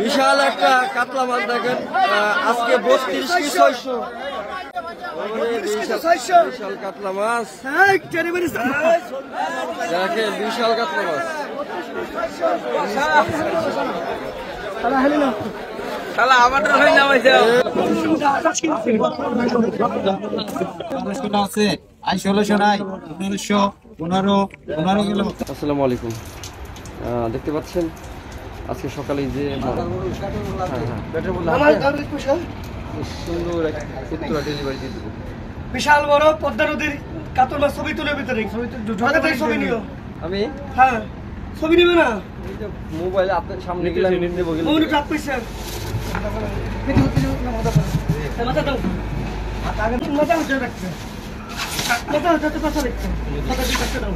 বিশাল একটা কাতলা মাছ দেখেন, আজকে 32 কি 600। বিশাল কাতলা মাছ দেখেন, বিশাল কাতলা মাছ। আসসালামু আলাইকুম। দেখতে পাচ্ছেন আজকে সকালে যে সুন্দর ডেলিভারি দিয়ে দেবো। বিশাল বড় পদ্মা নদীর কাতল মাছ ছবি তুলে ভিতরে ছবি নিও। আমি হ্যাঁ ছবি নেবে না, মোবাইল আপনার সামনে গেলে নেবো। মাথা দাও, মাথা উঠে রাখছে, মাথা উঠাতে পাশা রাখছে, মাথা দিয়ে কাটতে দাও।